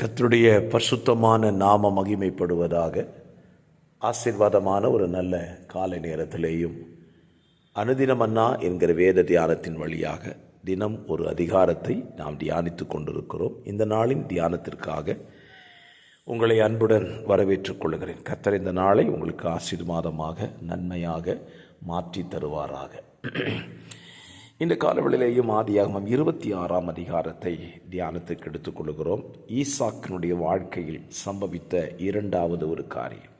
கர்த்தருடைய பரிசுத்தமான நாம மகிமைப்படுவதாக. ஆசீர்வாதமான ஒரு நல்ல காலை நேரத்திலேயும் அனுதினமன்னா என்கிற வேத தியானத்தின் வழியாக தினம் ஒரு அதிகாரத்தை நாம் தியானித்து கொண்டிருக்கிறோம். இந்த நாளின் தியானத்திற்காக உங்களை அன்புடன் வரவேற்றுக் கொள்கிறேன். கர்த்தர் இந்த நாளை உங்களுக்கு ஆசீர்வாதமாக நன்மையாக மாற்றி தருவாராக. இந்த காலவெளியிலேயும் ஆதியாகமம் 26ஆம் அதிகாரத்தை தியானத்துக்கு எடுத்துக்கொள்கிறோம். ஈசாக்கினுடைய வாழ்க்கையில் சம்பவித்த இரண்டாவது ஒரு காரியம்.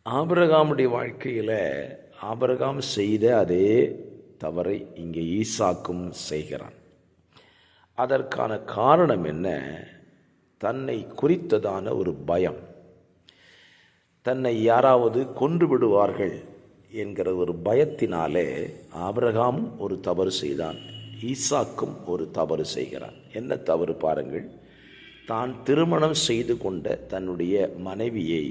ஆபிரகாமுடைய வாழ்க்கையில் ஆபிரகாம் செய்த அதே தவறை இங்கே ஈசாக்கும் செய்கிறான். அதற்கான காரணம் என்ன? தன்னை குறித்ததான ஒரு பயம். தன்னை யாராவது கொன்று விடுவார்கள் என்கிற ஒரு பயத்தினாலே ஆபிரகாமும் ஒரு தவறு செய்தான், ஈசாக்கும் ஒரு தவறு செய்கிறான். என்ன தவறு பாருங்கள். தான் திருமணம் செய்து கொண்ட தன்னுடைய மனைவியை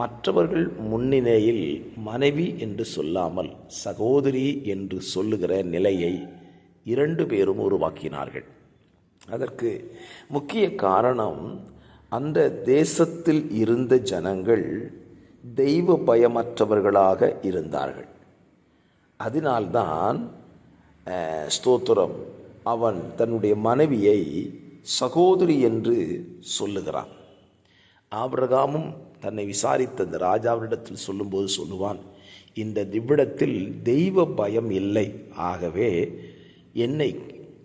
மற்றவர்கள் முன்னிலையில் மனைவி என்று சொல்லாமல் சகோதரி என்று சொல்லுகிற நிலையை இரண்டு பேரும் உருவாக்கினார்கள். அதற்கு முக்கிய காரணம், அந்த தேசத்தில் இருந்த ஜனங்கள் தெய்வ பயமற்றவர்களாக இருந்தார்கள். அதனால்தான் ஸ்தோத்திரம், அவன் தன்னுடைய மனைவியை சகோதரி என்று சொல்லுகிறான். ஆபிரகாமும் தன்னை விசாரித்த அந்த ராஜாவினிடத்தில் சொல்லும்போது சொல்லுவான், இந்த நிமிடத்தில் தெய்வ பயம் இல்லை, ஆகவே என்னை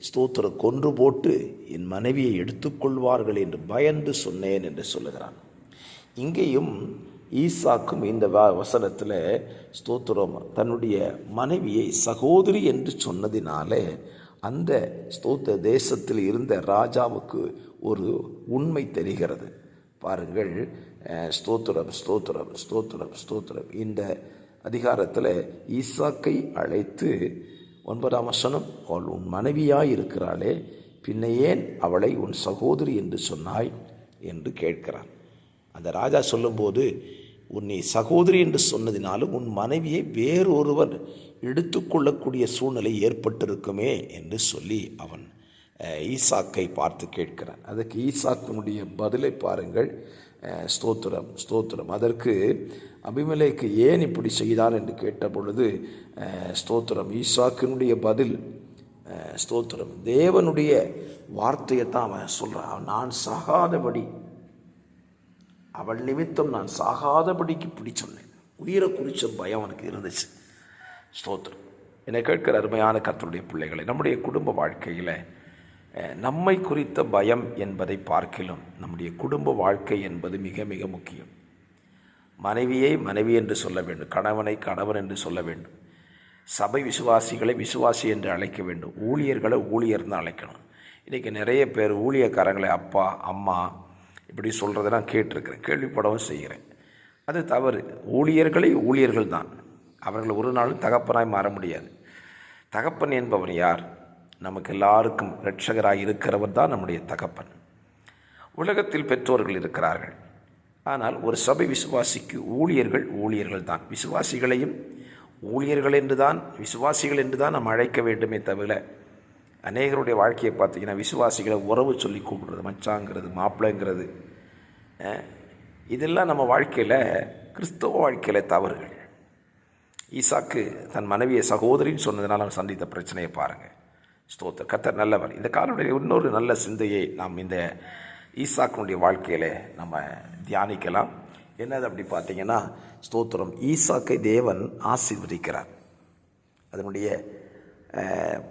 ஸ்தோத்திரம் கொன்று போட்டு என் மனைவியை எடுத்துக்கொள்வார்கள் என்று பயந்து சொன்னேன் என்று சொல்லுகிறான். இங்கேயும் ஈசாக்கும் இந்த வசனத்தில் ஸ்தோத்திரம் தன்னுடைய மனைவியை சகோதரி என்று சொன்னதினாலே அந்த ஸ்தோத்திர தேசத்தில் இருந்த ராஜாவுக்கு ஒரு உண்மை தெரிகிறது. பாருங்கள், ஸ்தோத்திரம் ஸ்தோத்திரம் ஸ்தோத்திரம் ஸ்தோத்திரம். இந்த அதிகாரத்தில் ஈசாக்கை அழைத்து 9ஆம் வசனம், அவள் உன் மனைவியாய் இருக்கிறாளே, பின்ன ஏன் அவளை உன் சகோதரி என்று சொன்னாய் என்று கேட்கிறான். அந்த ராஜா சொல்லும்போது, உன்னை சகோதரி என்று சொன்னதினாலும் உன் மனைவியை வேறொருவர் எடுத்துக்கொள்ளக்கூடிய சூழ்நிலை ஏற்பட்டிருக்குமே என்று சொல்லி அவன் ஈசாக்கை பார்த்து கேட்கிறான். அதுக்கு ஈசாக்கினுடைய பதிலை பாருங்கள். ஸ்தோத்திரம் ஸ்தோத்திரம். அதற்கு அபிமெலேக்கு ஏன் இப்படி செய்தான் என்று கேட்ட பொழுது ஸ்தோத்திரம் ஈசாக்கினுடைய பதில் ஸ்தோத்திரம் தேவனுடைய வார்த்தையை தான் அவன் சொல்கிறான். நான் சாகாதபடி, அவள் நிமித்தம் நான் சாகாதபடிக்கு இப்படி சொன்னேன். உயிரை குறித்த பயம் அவனுக்கு இருந்துச்சு. ஸ்தோத்திரம். என்னை கேட்கிற அருமையான கர்த்தருடைய பிள்ளைகளை, நம்முடைய குடும்ப வாழ்க்கையில் நம்மை குறித்த பயம் என்பதை பார்க்கிலும் நம்முடைய குடும்ப வாழ்க்கை என்பது மிக மிக முக்கியம். மனைவியை மனைவி என்று சொல்ல வேண்டும், கணவனை கணவன் என்று சொல்ல வேண்டும், சபை விசுவாசிகளை விசுவாசி என்று அழைக்க வேண்டும், ஊழியர்களை ஊழியர்னு அழைக்கணும். இன்றைக்கி நிறைய பேர் ஊழியக்காரங்களை அப்பா அம்மா இப்படி சொல்கிறத நான் கேட்டிருக்கிறேன், கேள்விப்படவும் செய்கிறேன். அது தவறு. ஊழியர்களை ஊழியர்கள் தான். அவர்கள் ஒரு நாளும் தகப்பனாய் மாற முடியாது. தகப்பன் என்பவன் யார்? நமக்கு எல்லாருக்கும் இரட்சகராய் இருக்கிறவர் தான் நம்முடைய தகப்பன். உலகத்தில் பெற்றோர்கள் இருக்கிறார்கள், ஆனால் ஒரு சபை விசுவாசிக்கு ஊழியர்கள் ஊழியர்கள் தான். விசுவாசிகளையும் ஊழியர்கள் என்று தான், விசுவாசிகள் என்று தான் நாம் அழைக்க வேண்டுமே தவிர, அநேகருடைய வாழ்க்கையை பார்த்தீங்கன்னா விசுவாசிகளை உறவு சொல்லி கூப்பிடுறது, மச்சாங்கிறது, மாப்பிள்ளைங்கிறது, இதெல்லாம் நம்ம வாழ்க்கையில் கிறிஸ்தவ வாழ்க்கையில் தவறுகள். ஈசாக்கு தன் மனைவியை சகோதரின்னு சொன்னதுனால அவன் சந்தித்த பிரச்சனையை பாருங்கள். ஸ்தோத்திரம். கர்த்தர் நல்லவர். இந்த காலனுடைய இன்னொரு நல்ல சிந்தையை நாம் இந்த ஈசாக்கினுடைய வாழ்க்கையில் நம்ம தியானிக்கலாம். என்னது அப்படி பார்த்தீங்கன்னா, ஸ்தோத்திரம் ஈசாக்கை தேவன் ஆசீர்வதிக்கிறார். அதனுடைய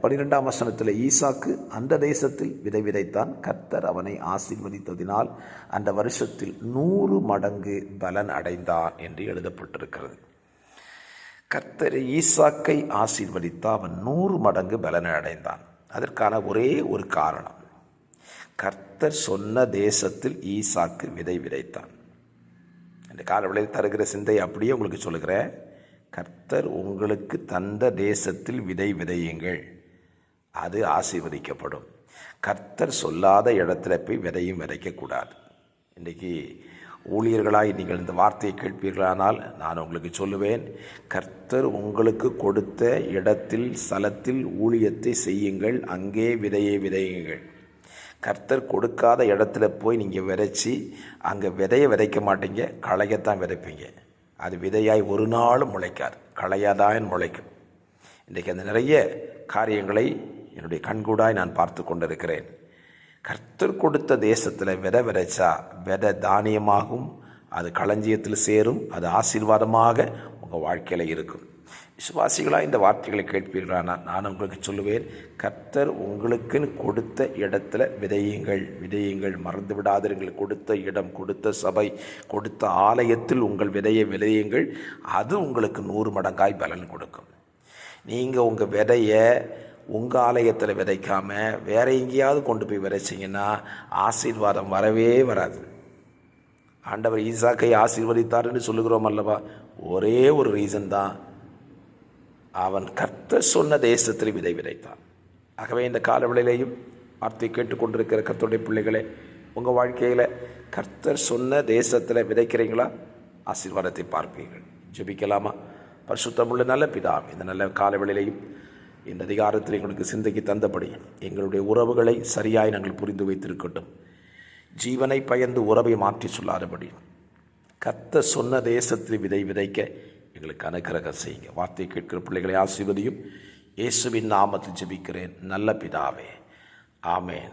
12ஆம் வசனத்தில், ஈசாக்கு அந்த தேசத்தில் விதை விதைத்தான், கர்த்தர் அவனை ஆசீர்வதித்ததினால் அந்த வருஷத்தில் 100 மடங்கு பலன் அடைந்தான் என்று எழுதப்பட்டிருக்கிறது. கர்த்தர் ஈசாக்கை ஆசீர்வதித்தா, அவன் 100 மடங்கு பலனை அடைந்தான். அதற்கான ஒரே ஒரு காரணம், கர்த்தர் சொன்ன தேசத்தில் ஈசாக்கு விதை விதைத்தான். இந்த காலவெளியில் தருகிற சிந்தை அப்படியே உங்களுக்கு சொல்லுகிறேன். கர்த்தர் உங்களுக்கு தந்த தேசத்தில் விதை விதையுங்கள், அது ஆசீர்வதிக்கப்படும். கர்த்தர் சொல்லாத இடத்துல போய் விதையும் விதைக்கக்கூடாது. இன்றைக்கி ஊழியர்களாய் நீங்கள் இந்த வார்த்தையை கேட்பீர்களானால் நான் உங்களுக்கு சொல்லுவேன், கர்த்தர் உங்களுக்கு கொடுத்த இடத்தில் ஸ்தலத்தில் ஊழியத்தை செய்யுங்கள், அங்கே விதையை விதையுங்கள். கர்த்தர் கொடுக்காத இடத்துல போய் நீங்கள் விதைச்சி அங்கே விதையை விதைக்க மாட்டீங்க, களையத்தான் விதைப்பீங்க. அது விதையாய் ஒரு நாளும் முளைக்காது, களையாதான் முளைக்கும். இன்றைக்கு அந்த நிறைய காரியங்களை என்னுடைய கண்கூடாய் நான் பார்த்து கொண்டிருக்கிறேன். கர்த்தர் கொடுத்த தேசத்தில் விதை விதைச்சா விதை தானியமாகும், அது களஞ்சியத்தில் சேரும், அது ஆசீர்வாதமாக உங்கள் வாழ்க்கையில் இருக்கும். விசுவாசிகளாக இந்த வார்த்தைகளை கேட்பீர்களானால் நான் உங்களுக்கு சொல்லுவேன், கர்த்தர் உங்களுக்குன்னு கொடுத்த இடத்துல விதையுங்கள், மறந்து விடாதீர்கள். கொடுத்த இடம், கொடுத்த சபை, கொடுத்த ஆலயத்தில் உங்கள் விதையை விதையுங்கள். அது உங்களுக்கு 100 மடங்காய் பலன் கொடுக்கும். நீங்கள் உங்கள் விதையை உங்கள் ஆலயத்தில் விதைக்காமல் வேற எங்கேயாவது கொண்டு போய் விதைச்சிங்கன்னா ஆசீர்வாதம் வரவே வராது. ஆண்டவர் ஈசாக்கை ஆசீர்வதித்தார்னு சொல்லுகிறோம் அல்லவா, ஒரே ஒரு ரீசன் தான், அவன் கர்த்தர் சொன்ன தேசத்தில் விதை விதைத்தான். ஆகவே இந்த காலவெளியிலேயும் வார்த்தை கேட்டுக்கொண்டிருக்கிற கர்த்தருடைய பிள்ளைகளே, உங்கள் வாழ்க்கையில் கர்த்தர் சொன்ன தேசத்தில் விதைக்கிறீங்களா? ஆசீர்வாதத்தை பார்ப்பீர்கள். ஜெபிக்கலாமா? பரிசுத்தமுள்ள நல்ல பிதாவே, இந்த நல்ல காலவெளியிலேயும் இந்த அதிகாரத்தில் எங்களுக்கு சிந்தைக்கு தந்தபடி எங்களுடைய உறவுகளை சரியாய் நாங்கள் புரிந்து வைத்திருக்கட்டும். ஜீவனை பயந்து உறவை மாற்றி சொல்லாதபடி கர்த்தர் சொன்ன தேசத்தில் விதை விதைக்க எங்களுக்கு அனுக்கிரகம் செய்யுங்க. வார்த்தை கேட்கிற பிள்ளைகளை ஆசீர்வதியும். இயேசுவின் நாமத்தில் ஜெபிக்கிறேன் நல்ல பிதாவே, ஆமேன்.